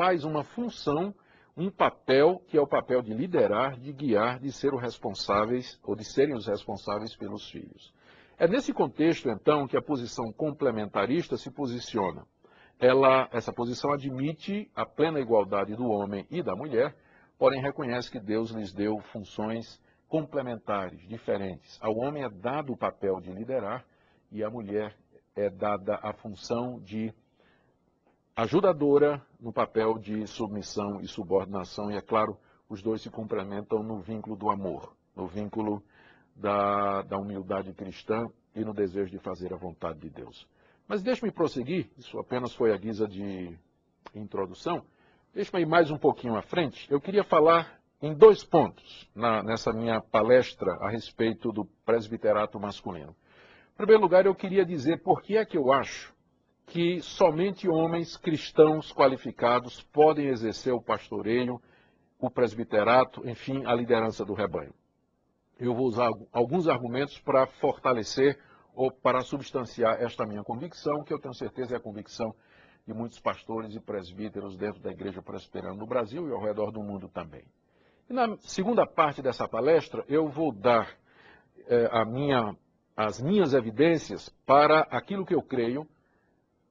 pais uma função, um papel, que é o papel de liderar, de guiar, de ser os responsáveis, ou de serem os responsáveis pelos filhos. É nesse contexto, então, que a posição complementarista se posiciona. Essa posição admite a plena igualdade do homem e da mulher, porém reconhece que Deus lhes deu funções complementares, diferentes. Ao homem é dado o papel de liderar e à mulher é dada a função de ajudadora no papel de submissão e subordinação. E é claro, os dois se complementam no vínculo do amor, no vínculo da humildade cristã e no desejo de fazer a vontade de Deus. Mas deixe-me prosseguir, isso apenas foi a guisa de introdução. Deixe-me ir mais um pouquinho à frente. Eu queria falar em 2 pontos nessa minha palestra a respeito do presbiterato masculino. Em primeiro lugar, eu queria dizer por que é que eu acho que somente homens cristãos qualificados podem exercer o pastoreio, o presbiterato, enfim, a liderança do rebanho. Eu vou usar alguns argumentos para fortalecer ou para substanciar esta minha convicção, que eu tenho certeza é a convicção de muitos pastores e presbíteros dentro da Igreja Presbiteriana no Brasil e ao redor do mundo também. E na segunda parte dessa palestra, eu vou dar as minhas evidências para aquilo que eu creio,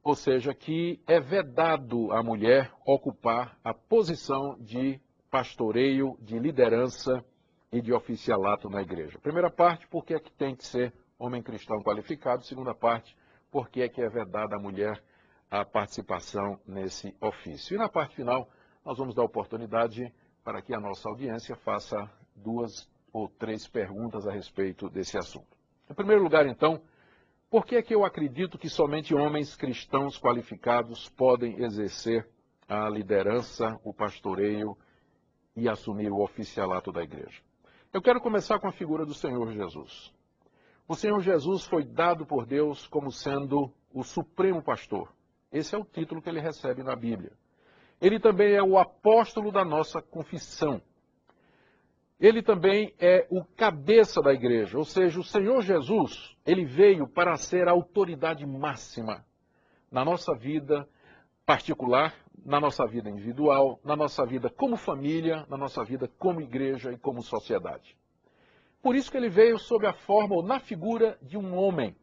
ou seja, que é vedado à mulher ocupar a posição de pastoreio, de liderança e de oficialato na igreja. Primeira parte, por que é que tem que ser homem cristão qualificado? Segunda parte, por que é que é vedada à mulher a participação nesse ofício? E na parte final, nós vamos dar oportunidade para que a nossa audiência faça 2 ou 3 perguntas a respeito desse assunto. Em primeiro lugar, então, por que é que eu acredito que somente homens cristãos qualificados podem exercer a liderança, o pastoreio e assumir o oficialato da igreja? Eu quero começar com a figura do Senhor Jesus. O Senhor Jesus foi dado por Deus como sendo o supremo pastor. Esse é o título que ele recebe na Bíblia. Ele também é o apóstolo da nossa confissão. Ele também é o cabeça da igreja, ou seja, o Senhor Jesus, ele veio para ser a autoridade máxima na nossa vida particular, na nossa vida individual, na nossa vida como família, na nossa vida como igreja e como sociedade. Por isso que ele veio sob a forma ou na figura de um homem.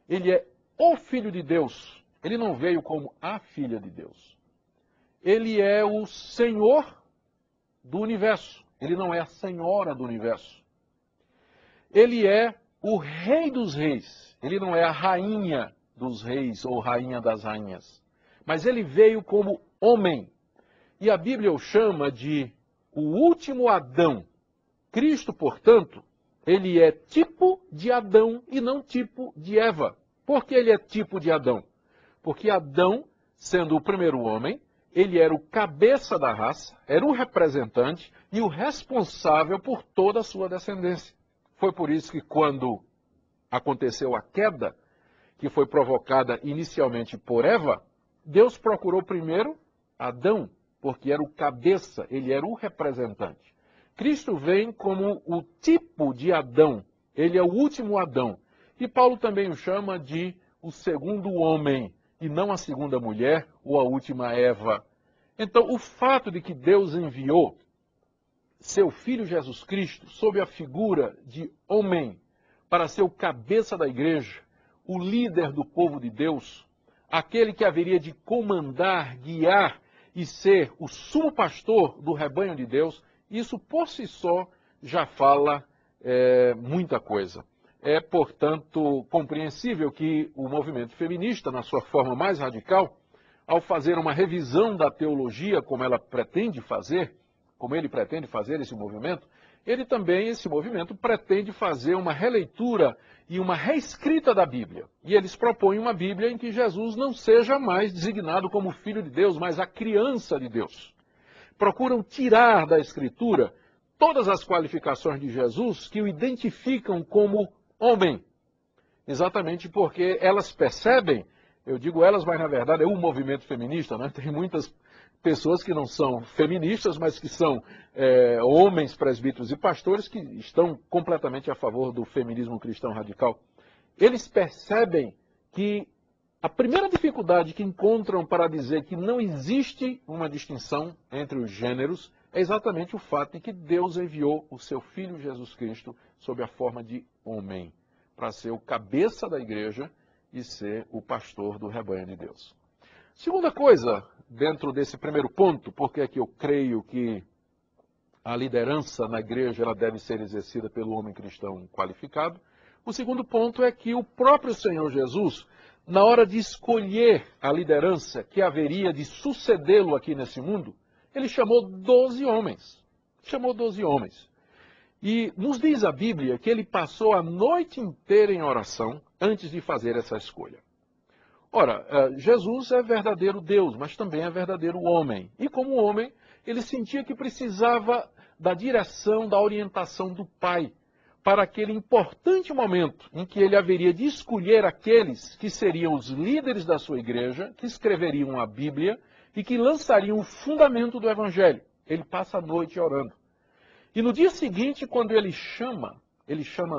Ele é o Filho de Deus. Ele não veio como a filha de Deus. Ele é o Senhor do universo. Ele não é a senhora do universo. Ele é o Rei dos Reis. Ele não é a rainha dos reis ou rainha das rainhas. Mas ele veio como homem. E a Bíblia o chama de o último Adão. Cristo, portanto, ele é tipo de Adão e não tipo de Eva. Por que ele é tipo de Adão? Porque Adão, sendo o primeiro homem, ele era o cabeça da raça, era o representante e o responsável por toda a sua descendência. Foi por isso que quando aconteceu a queda, que foi provocada inicialmente por Eva, Deus procurou primeiro Adão, porque era o cabeça, ele era o representante. Cristo vem como o tipo de Adão, ele é o último Adão. E Paulo também o chama de o segundo homem, e não a segunda mulher ou a última Eva. Então, o fato de que Deus enviou seu Filho Jesus Cristo sob a figura de homem para ser o cabeça da igreja, o líder do povo de Deus, aquele que haveria de comandar, guiar e ser o sumo pastor do rebanho de Deus, isso por si só já fala muita coisa. É, portanto, compreensível que o movimento feminista, na sua forma mais radical, ao fazer uma revisão da teologia, como ele pretende fazer esse movimento, esse movimento pretende fazer uma releitura e uma reescrita da Bíblia. E eles propõem uma Bíblia em que Jesus não seja mais designado como Filho de Deus, mas a criança de Deus. Procuram tirar da Escritura todas as qualificações de Jesus que o identificam como homem. Exatamente porque elas percebem, eu digo elas, mas na verdade é um movimento feminista, né? Tem muitas pessoas que não são feministas, mas que são homens, presbíteros e pastores que estão completamente a favor do feminismo cristão radical. Eles percebem que A primeira dificuldade que encontram para dizer que não existe uma distinção entre os gêneros é exatamente o fato de que Deus enviou o seu Filho Jesus Cristo sob a forma de homem, para ser o cabeça da igreja e ser o pastor do rebanho de Deus. Segunda coisa, dentro desse primeiro ponto, porque é que eu creio que a liderança na igreja ela deve ser exercida pelo homem cristão qualificado. O segundo ponto é que o próprio Senhor Jesus, na hora de escolher a liderança que haveria de sucedê-lo aqui nesse mundo, ele chamou 12 homens. Chamou 12 homens. E nos diz a Bíblia que ele passou a noite inteira em oração antes de fazer essa escolha. Ora, Jesus é verdadeiro Deus, mas também é verdadeiro homem. E como homem, ele sentia que precisava da direção, da orientação do Pai, para aquele importante momento em que ele haveria de escolher aqueles que seriam os líderes da sua igreja, que escreveriam a Bíblia e que lançariam o fundamento do Evangelho. Ele passa a noite orando. E no dia seguinte, quando ele chama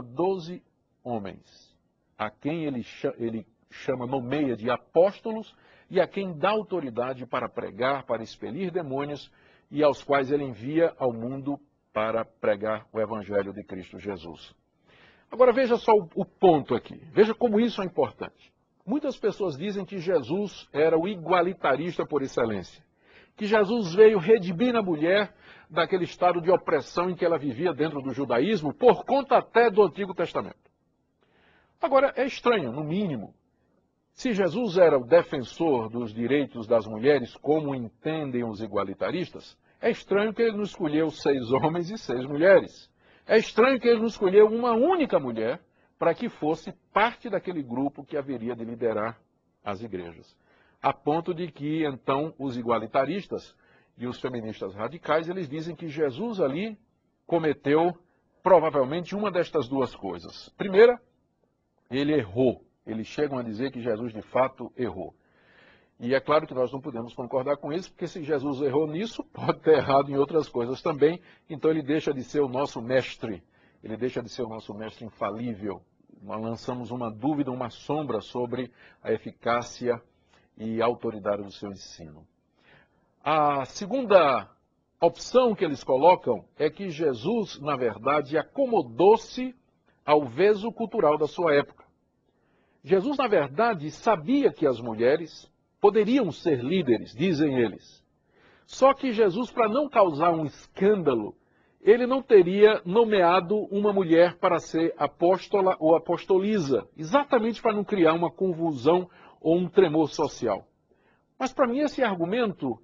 12 homens, a quem ele chama, nomeia de apóstolos, e a quem dá autoridade para pregar, para expelir demônios, e aos quais ele envia ao mundo para pregar o Evangelho de Cristo Jesus. Agora veja só o ponto aqui, veja como isso é importante. Muitas pessoas dizem que Jesus era o igualitarista por excelência, que Jesus veio redimir a mulher daquele estado de opressão em que ela vivia dentro do judaísmo, por conta até do Antigo Testamento. Agora, é estranho, no mínimo, se Jesus era o defensor dos direitos das mulheres, como entendem os igualitaristas, é estranho que ele não escolheu 6 homens e 6 mulheres. É estranho que ele não escolheu uma única mulher para que fosse parte daquele grupo que haveria de liderar as igrejas. A ponto de que, então, os igualitaristas e os feministas radicais, eles dizem que Jesus ali cometeu provavelmente uma destas duas coisas. Primeira, ele errou. Eles chegam a dizer que Jesus de fato errou. E é claro que nós não podemos concordar com isso, porque se Jesus errou nisso, pode ter errado em outras coisas também. Então ele deixa de ser o nosso mestre. Ele deixa de ser o nosso mestre infalível. Nós lançamos uma dúvida, uma sombra sobre a eficácia e a autoridade do seu ensino. A segunda opção que eles colocam é que Jesus, na verdade, acomodou-se ao veso cultural da sua época. Jesus, na verdade, sabia que as mulheres poderiam ser líderes, dizem eles. Só que Jesus, para não causar um escândalo, ele não teria nomeado uma mulher para ser apóstola ou apostoliza, exatamente para não criar uma convulsão ou um tremor social. Mas para mim esse argumento,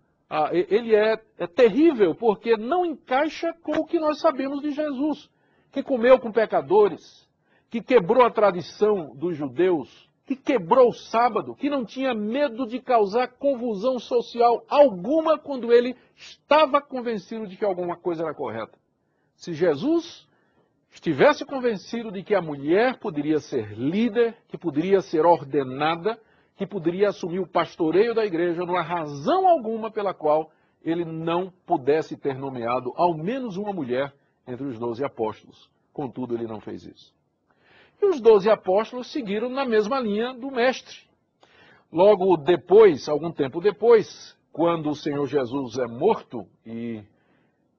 ele é terrível, porque não encaixa com o que nós sabemos de Jesus, que comeu com pecadores, que quebrou a tradição dos judeus, que quebrou o sábado, que não tinha medo de causar confusão social alguma quando ele estava convencido de que alguma coisa era correta. Se Jesus estivesse convencido de que a mulher poderia ser líder, que poderia ser ordenada, que poderia assumir o pastoreio da igreja, não há razão alguma pela qual ele não pudesse ter nomeado ao menos uma mulher entre os 12 apóstolos. Contudo, ele não fez isso. E os 12 apóstolos seguiram na mesma linha do mestre. Logo depois, algum tempo depois, quando o Senhor Jesus é morto e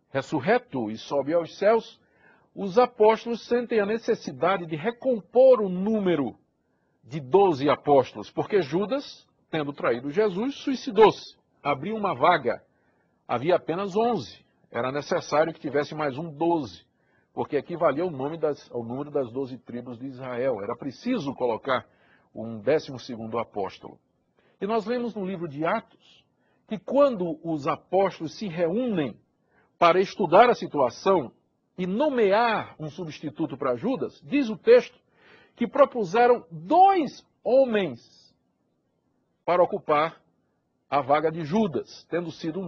ressurreto e sobe aos céus, os apóstolos sentem a necessidade de recompor o número de 12 apóstolos, porque Judas, tendo traído Jesus, suicidou-se, abriu uma vaga. Havia apenas 11, era necessário que tivesse mais um 12. Porque equivalia ao número das 12 tribos de Israel. Era preciso colocar um 12º apóstolo. E nós lemos no livro de Atos que quando os apóstolos se reúnem para estudar a situação e nomear um substituto para Judas, diz o texto que propuseram 2 homens para ocupar a vaga de Judas, tendo sido